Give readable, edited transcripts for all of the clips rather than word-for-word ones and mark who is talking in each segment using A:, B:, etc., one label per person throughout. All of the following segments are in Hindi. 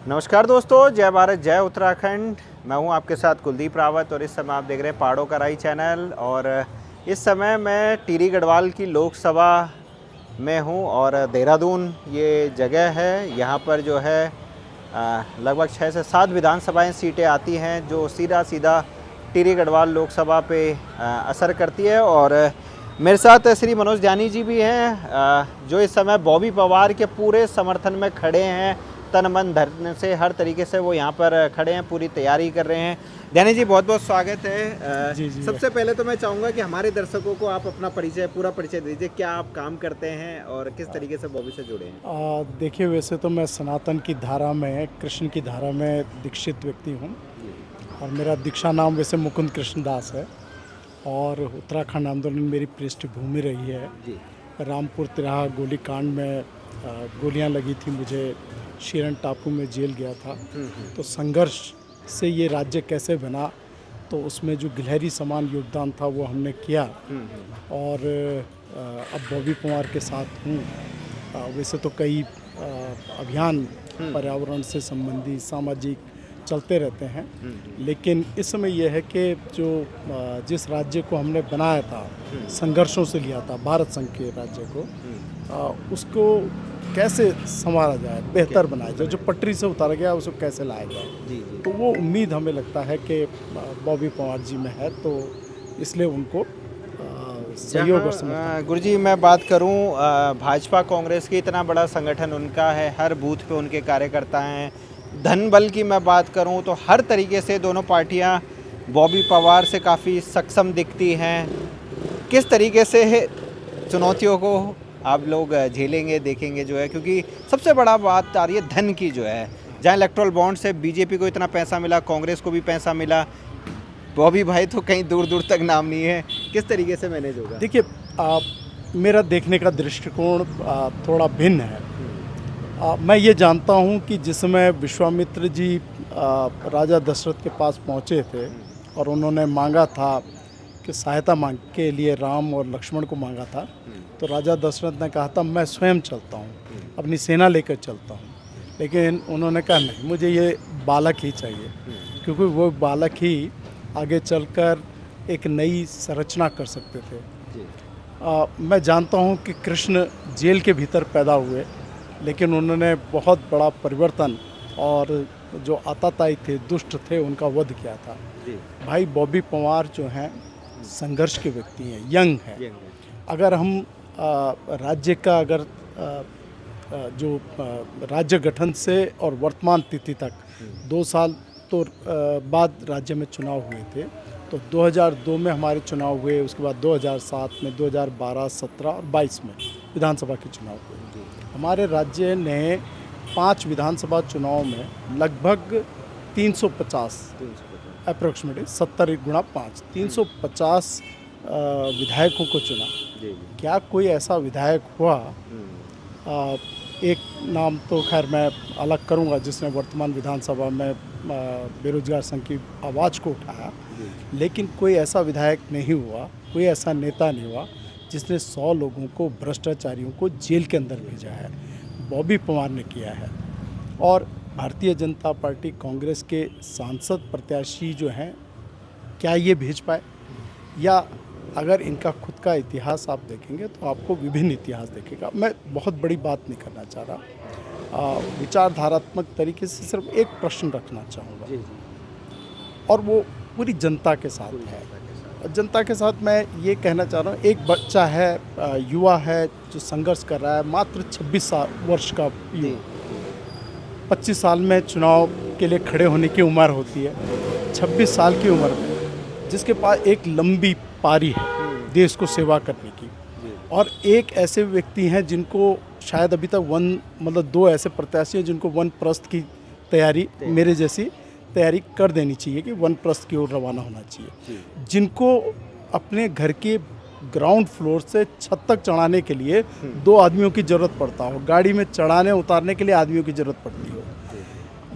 A: नमस्कार दोस्तों, जय भारत जय उत्तराखंड। मैं हूं आपके साथ कुलदीप रावत और इस समय आप देख रहे हैं पहाड़ों का राही चैनल। और इस समय मैं टिहरी गढ़वाल की लोकसभा में हूं और देहरादून ये जगह है। यहां पर जो है लगभग 6 से 7 विधानसभाएं सीटें आती हैं जो सीधा सीधा टिहरी गढ़वाल लोकसभा पे असर करती है। और मेरे साथ श्री मनोज जानी जी भी हैं जो इस समय बॉबी पवार के पूरे समर्थन में खड़े हैं। तन मन धन से हर तरीके से वो यहाँ पर खड़े हैं, पूरी तैयारी कर रहे हैं। जानी जी बहुत बहुत स्वागत है।
B: जी।
A: सबसे पहले तो मैं चाहूँगा कि हमारे दर्शकों को आप अपना परिचय, पूरा परिचय दीजिए। क्या आप काम करते हैं और किस तरीके से बॉबी से जुड़े हैं?
B: देखिए, वैसे तो मैं सनातन की धारा में, कृष्ण की धारा में दीक्षित व्यक्ति हूँ और मेरा दीक्षा नाम वैसे मुकुंद कृष्ण दास है। और उत्तराखंड आंदोलन मेरी पृष्ठभूमि रही है।
A: जी।
B: रामपुर तिराहा गोलीकांड में गोलियां लगी थी मुझे, शीरन टापू में जेल गया था। तो संघर्ष से ये राज्य कैसे बना, तो उसमें जो गिलहरी समान योगदान था वो हमने किया। और अब बॉबी पवार के साथ हूँ। वैसे तो कई अभियान पर्यावरण से संबंधी सामाजिक चलते रहते हैं, लेकिन इस समय यह है कि जो जिस राज्य को हमने बनाया था, संघर्षों से लिया था, भारत संघ के राज्य को, उसको कैसे संवारा जाए, बेहतर बनाया जाए, जो पटरी से उतारा गया उसको कैसे लाया जाए। तो वो उम्मीद हमें लगता है कि बॉबी पवार जी में है, तो इसलिए उनको सहयोग और समर्थन।
A: गुरुजी मैं बात करूं, भाजपा कांग्रेस की इतना बड़ा संगठन उनका है, हर बूथ पे उनके कार्यकर्ता हैं। धन बल की मैं बात करूं तो हर तरीके से दोनों पार्टियां बॉबी पवार से काफ़ी सक्षम दिखती हैं। किस तरीके से चुनौतियों को आप लोग झेलेंगे, देखेंगे जो है, क्योंकि सबसे बड़ा बात आ रही है धन की जो है। जहाँ इलेक्ट्रल बॉन्ड से बीजेपी को इतना पैसा मिला, कांग्रेस को भी पैसा मिला, बॉबी भाई तो कहीं दूर दूर तक नाम नहीं है। किस तरीके से मैनेज होगा?
B: देखिए, मेरा देखने का दृष्टिकोण थोड़ा भिन्न है। मैं ये जानता हूँ कि जिस समय विश्वामित्र जी राजा दशरथ के पास पहुँचे थे और उन्होंने मांगा था कि सहायता मांग के लिए राम और लक्ष्मण को मांगा था, तो राजा दशरथ ने कहा था मैं स्वयं चलता हूँ, अपनी सेना लेकर चलता हूँ। लेकिन उन्होंने कहा नहीं, मुझे ये बालक ही चाहिए, क्योंकि वो बालक ही आगे चलकर एक नई संरचना कर सकते थे। मैं जानता हूँ कि कृष्ण जेल के भीतर पैदा हुए, लेकिन उन्होंने बहुत बड़ा परिवर्तन और जो आताताई थे, दुष्ट थे, उनका वध किया था। भाई बॉबी पवार जो हैं संघर्ष के व्यक्ति हैं, यंग हैं। अगर हम राज्य का जो राज्य गठन से और वर्तमान तिथि तक 2 साल तो बाद राज्य में चुनाव हुए थे, तो 2002 में हमारे चुनाव हुए, उसके बाद 2007 में, 2012, 17 और 22 में विधानसभा के चुनाव हुए। हमारे राज्य ने 5 विधानसभा चुनाव में लगभग 350 अप्रोक्सीमेटली 70 गुणा 5 350 विधायकों को चुना। क्या कोई ऐसा विधायक हुआ, एक नाम तो खैर मैं अलग करूंगा, जिसने वर्तमान विधानसभा में बेरोजगार संघ की आवाज़ को उठाया, लेकिन कोई ऐसा विधायक नहीं हुआ, कोई ऐसा नेता नहीं हुआ जिसने 100 लोगों को, भ्रष्टाचारियों को जेल के अंदर भेजा है। बॉबी पवार ने किया है। और भारतीय जनता पार्टी कांग्रेस के सांसद प्रत्याशी जो हैं, क्या ये भेज पाए? या अगर इनका खुद का इतिहास आप देखेंगे तो आपको विभिन्न इतिहास देखेगा। मैं बहुत बड़ी बात नहीं करना चाह रहा, विचारधारात्मक तरीके से सिर्फ एक प्रश्न रखना चाहूँगा, और वो पूरी जनता के साथ है। जनता के साथ मैं ये कहना चाह रहा हूँ, एक बच्चा है, युवा है, जो संघर्ष कर रहा है, मात्र 26 वर्ष का युवा, 25 साल में चुनाव के लिए खड़े होने की उम्र होती है। 26 साल की उम्र में जिसके पास एक लंबी पारी है देश को सेवा करने की, और एक ऐसे व्यक्ति हैं जिनको शायद अभी तक 2 ऐसे प्रत्याशी हैं जिनको वनप्रस्थ की तैयारी, मेरे जैसी तैयारी कर देनी चाहिए कि वनप्रस्थ की ओर रवाना होना चाहिए, जिनको अपने घर के ग्राउंड फ्लोर से छत तक चढ़ाने के लिए 2 आदमियों की ज़रूरत पड़ता हो, गाड़ी में चढ़ाने उतारने के लिए आदमियों की ज़रूरत पड़ती हो।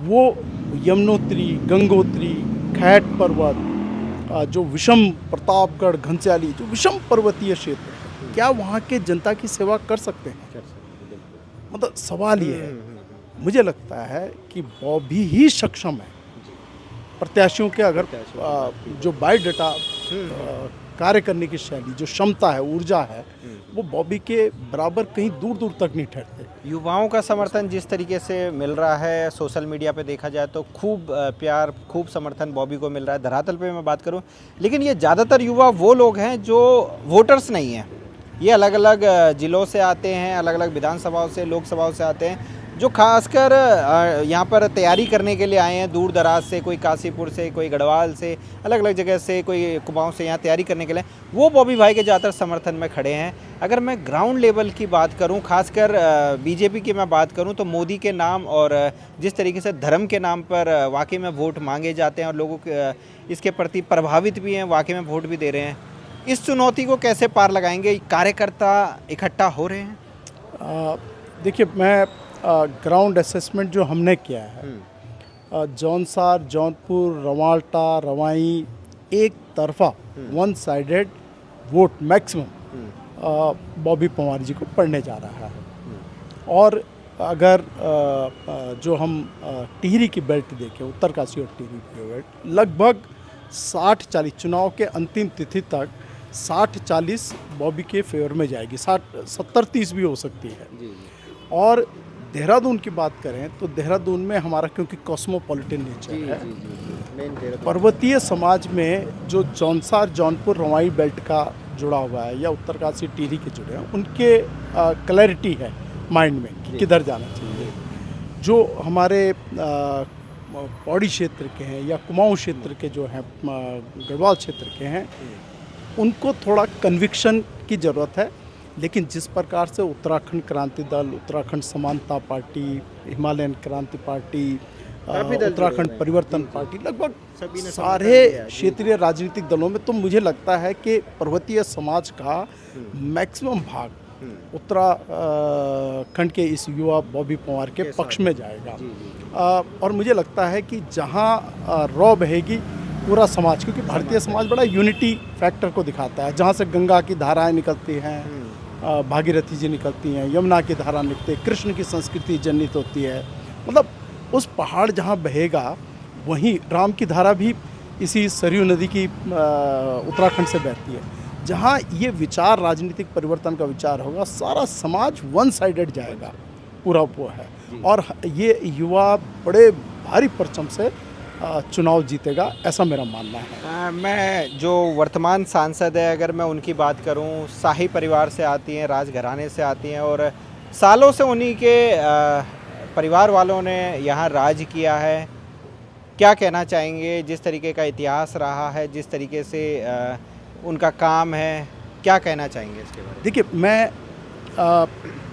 B: वो यमुनोत्री, गंगोत्री, खैट पर्वत, जो विषम प्रतापगढ़, घनसाली, जो विषम पर्वतीय क्षेत्र, क्या वहाँ के जनता की सेवा कर सकते हैं? मतलब सवाल ये है। मुझे लगता है कि बॉबी ही सक्षम है प्रत्याशियों के अगर जो बायोडाटा कार्य करने की शैली, जो क्षमता है, ऊर्जा है, वो बॉबी के बराबर कहीं दूर दूर तक नहीं ठहरते।
A: युवाओं का समर्थन जिस तरीके से मिल रहा है सोशल मीडिया पे देखा जाए तो खूब प्यार, खूब समर्थन बॉबी को मिल रहा है। धरातल पे मैं बात करूं, लेकिन ये ज़्यादातर युवा वो लोग हैं जो वोटर्स नहीं हैं। ये अलग अलग ज़िलों से आते हैं, अलग अलग विधानसभाओं से, लोकसभाओं से आते हैं, जो खासकर यहाँ पर तैयारी करने के लिए आए हैं दूर दराज से, कोई काशीपुर से, कोई गढ़वाल से, अलग अलग जगह से, कोई कुमाऊं से यहाँ तैयारी करने के लिए, वो बॉबी भाई के ज़्यादातर समर्थन में खड़े हैं। अगर मैं ग्राउंड लेवल की बात करूं, खासकर बीजेपी की मैं बात करूं, तो मोदी के नाम और जिस तरीके से धर्म के नाम पर वाकई में वोट मांगे जाते हैं और लोगों के इसके प्रति प्रभावित भी हैं, वाकई में वोट भी दे रहे हैं, इस चुनौती को कैसे पार लगाएंगे? कार्यकर्ता इकट्ठा हो रहे हैं?
B: देखिए, मैं ग्राउंड असेसमेंट जो हमने किया है, जौनसार, जौनपुर, रवाल्टा, रवाई, एक तरफा one sided vote maximum Bobby Panwar ji को पड़ने जा रहा है। और अगर जो हम टिहरी की बेल्ट देखें, उत्तरकाशी और टिहरी की बेल्ट, लगभग 60-40 चुनाव के अंतिम तिथि तक 60-40 बॉबी के फेवर में जाएगी, 70-30 भी हो सकती है। और देहरादून की बात करें तो देहरादून में हमारा क्योंकि कॉस्मोपॉलिटन नेचर है, पर्वतीय समाज में जो जौनसार, जौनपुर, रवाई बेल्ट का जुड़ा हुआ है या उत्तरकाशी, टिहरी के जुड़े हैं, उनके क्लैरिटी है माइंड में कि किधर जाना चाहिए। जो हमारे पौड़ी क्षेत्र के हैं या कुमाऊं क्षेत्र के जो हैं, गढ़वाल क्षेत्र के हैं, उनको थोड़ा कन्विक्शन की ज़रूरत है। लेकिन जिस प्रकार से उत्तराखंड क्रांति दल, उत्तराखंड समानता पार्टी, हिमालयन क्रांति पार्टी, उत्तराखंड परिवर्तन पार्टी, लगभग सारे क्षेत्रीय राजनीतिक दलों में, तो मुझे लगता है कि पर्वतीय समाज का मैक्सिमम भाग उत्तराखंड के इस युवा बॉबी पंवार के पक्ष में जाएगा। और मुझे लगता है कि जहाँ रॉ बहेगी पूरा समाज, क्योंकि भारतीय समाज बड़ा यूनिटी फैक्टर को दिखाता है। जहाँ से गंगा की धाराएं निकलती हैं, भागीरथी जी निकलती हैं, यमुना की धारा निकलती है, कृष्ण की संस्कृति जनित होती है, मतलब उस पहाड़ जहाँ बहेगा वहीं राम की धारा भी इसी सरयू नदी की उत्तराखंड से बहती है। जहाँ ये विचार, राजनीतिक परिवर्तन का विचार होगा, सारा समाज वन साइडेड जाएगा, पूरा वो है। और ये युवा बड़े भारी परचम से चुनाव जीतेगा, ऐसा मेरा मानना है।
A: मैं जो वर्तमान सांसद है, अगर मैं उनकी बात करूं, शाही परिवार से आती हैं, राजघराने से आती हैं और सालों से उन्हीं के परिवार वालों ने यहाँ राज किया है। क्या कहना चाहेंगे? जिस तरीके का इतिहास रहा है, जिस तरीके से उनका काम है, क्या कहना चाहेंगे इसके बारे में?
B: देखिए, मैं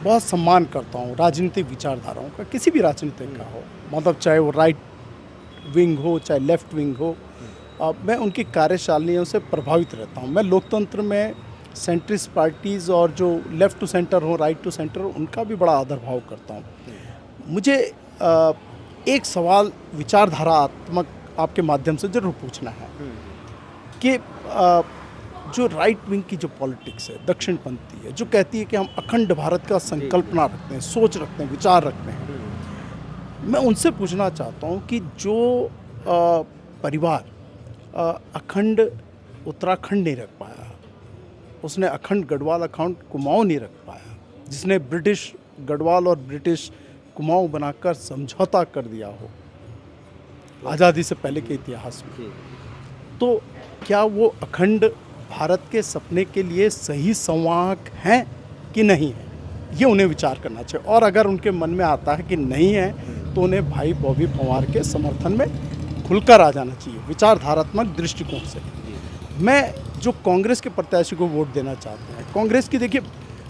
B: बहुत सम्मान करता हूँ राजनीतिक विचारधाराओं का, किसी भी राजनीतिक का हो, मतलब चाहे वो राइट विंग हो चाहे लेफ्ट विंग हो, मैं उनकी कार्यशैलियों से प्रभावित रहता हूँ। मैं लोकतंत्र में सेंट्रिस्ट पार्टीज़ और जो लेफ़्ट टू सेंटर हो, राइट टू सेंटर हो, उनका भी बड़ा आदर भाव करता हूँ। मुझे एक सवाल विचारधारात्मक आपके माध्यम से ज़रूर पूछना है कि जो राइट विंग की जो पॉलिटिक्स है, दक्षिणपंथी है, जो कहती है कि हम अखंड भारत का संकल्पना रखते हैं, सोच रखते हैं, विचार रखते हैं, मैं उनसे पूछना चाहता हूं कि जो परिवार अखंड उत्तराखंड नहीं रख पाया, उसने अखंड गढ़वाल, अखंड कुमाऊं नहीं रख पाया, जिसने ब्रिटिश गढ़वाल और ब्रिटिश कुमाऊं बनाकर समझौता कर दिया हो आज़ादी से पहले के इतिहास में, तो क्या वो अखंड भारत के सपने के लिए सही संवाहक हैं कि नहीं है, ये उन्हें विचार करना चाहिए। और अगर उनके मन में आता है कि नहीं है, तो उन्हें भाई बॉबी पंवार के समर्थन में खुलकर आ जाना चाहिए विचारधारात्मक दृष्टिकोण से। मैं जो कांग्रेस के प्रत्याशी को वोट देना चाहते हैं, कांग्रेस की देखिए,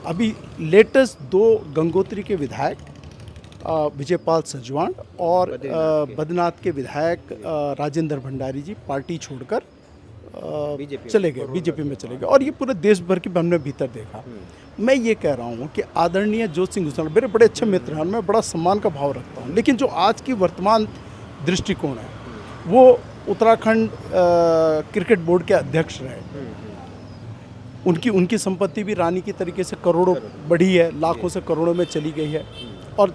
B: अभी लेटेस्ट 2 गंगोत्री के विधायक विजयपाल सजवाण और बद्रीनाथ के विधायक राजेंद्र भंडारी जी पार्टी छोड़कर चले गए, बीजेपी में चले गए, और ये पूरे देश भर की हमने भीतर देखा। मैं ये कह रहा हूँ कि आदरणीय ज्योति सिंह गुजराल मेरे बड़े अच्छे मित्र हैं, मैं बड़ा सम्मान का भाव रखता हूँ, लेकिन जो आज की वर्तमान दृष्टिकोण है, वो उत्तराखंड क्रिकेट बोर्ड के अध्यक्ष रहे, उनकी संपत्ति भी रानी की तरीके से करोड़ों बढ़ी है, लाखों से करोड़ों में चली गई है, और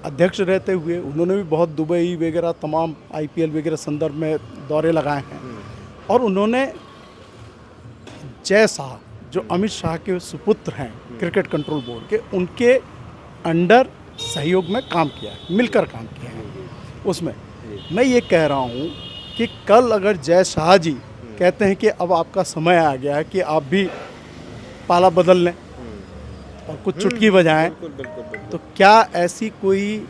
B: अध्यक्ष रहते हुए उन्होंने भी बहुत दुबई वगैरह तमाम IPL वगैरह संदर्भ में दौरे लगाए हैं। और उन्होंने जय शाह जो अमित शाह के सुपुत्र हैं क्रिकेट कंट्रोल बोर्ड के, उनके अंडर सहयोग में काम किया है, मिलकर काम किया है। उसमें मैं ये कह रहा हूँ कि कल अगर जय शाह जी कहते हैं कि अब आपका समय आ गया है कि आप भी पाला बदल लें और कुछ चुटकी बजाएं, तो क्या ऐसी कोई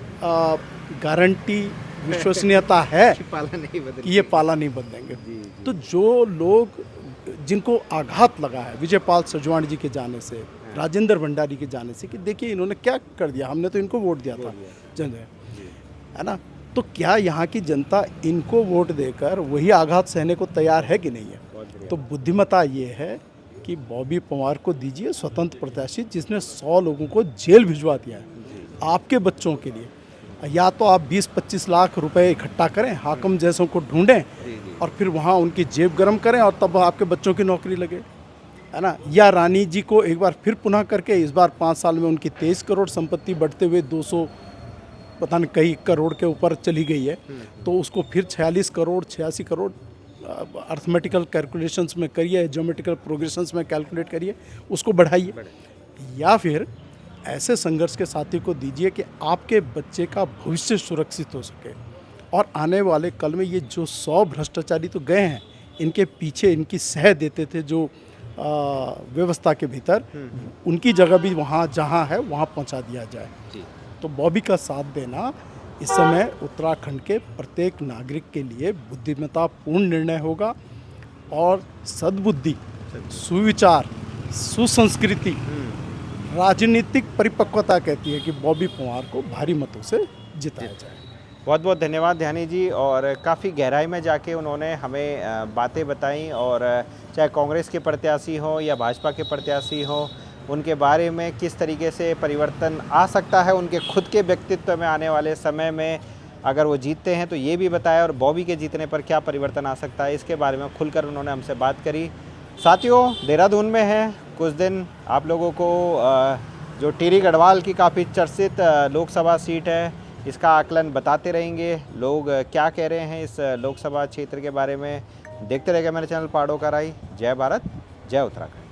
B: गारंटी विश्वसनीयता है कि ये पाला नहीं बदलेंगे? तो जो लोग जिनको आघात लगा है विजयपाल सजवाणी जी के जाने से, राजेंद्र भंडारी के जाने से, कि देखिए इन्होंने क्या कर दिया, हमने तो इनको वोट दिया था है ना, तो क्या यहाँ की जनता इनको वोट देकर वही आघात सहने को तैयार है कि नहीं है? तो बुद्धिमता ये है कि बॉबी पवार को दीजिए स्वतंत्र प्रत्याशी, जिसने 100 लोगों को जेल भिजवा दिया है आपके बच्चों के लिए। या तो आप 20-25 लाख रुपए इकट्ठा करें, हाकम जैसों को ढूंढें और फिर वहाँ उनकी जेब गर्म करें और तब आपके बच्चों की नौकरी लगे, है ना। या रानी जी को एक बार फिर पुनः करके, इस बार 5 साल में उनकी 23 करोड़ संपत्ति बढ़ते हुए 200 पता नहीं कई करोड़ के ऊपर चली गई है, तो उसको फिर 46 करोड़ 86 करोड़ अर्थमेटिकल कैलकुलेशंस में करिए, ज्योमेट्रिकल प्रोग्रेशंस में कैलकुलेट करिए, उसको बढ़ाइए। या फिर ऐसे संघर्ष के साथी को दीजिए कि आपके बच्चे का भविष्य सुरक्षित हो सके। और आने वाले कल में ये जो 100 भ्रष्टाचारी तो गए हैं, इनके पीछे इनकी सह देते थे जो व्यवस्था के भीतर, उनकी जगह भी वहाँ जहाँ है वहाँ पहुँचा दिया जाए। तो बॉबी का साथ देना इस समय उत्तराखंड के प्रत्येक नागरिक के लिए बुद्धिमत्तापूर्ण निर्णय होगा। और सद्बुद्धि, सुविचार, सुसंस्कृति, राजनीतिक परिपक्वता कहती है कि बॉबी पवार को भारी मतों से जिताया जाए।
A: बहुत बहुत धन्यवाद ध्यानी जी। और काफ़ी गहराई में जाके उन्होंने हमें बातें बताई, और चाहे कांग्रेस के प्रत्याशी हो या भाजपा के प्रत्याशी हो, उनके बारे में किस तरीके से परिवर्तन आ सकता है उनके खुद के व्यक्तित्व में आने वाले समय में अगर वो जीतते हैं, तो ये भी बताया, और बॉबी के जीतने पर क्या परिवर्तन आ सकता है इसके बारे में खुलकर उन्होंने हमसे बात करी। साथियों, देहरादून में है कुछ दिन आप लोगों को जो टिहरी गढ़वाल की काफ़ी चर्चित लोकसभा सीट है, इसका आकलन बताते रहेंगे, लोग क्या कह रहे हैं इस लोकसभा क्षेत्र के बारे में। देखते रहेगा मेरे चैनल पहाड़ों का राही। जय भारत, जय उत्तराखंड।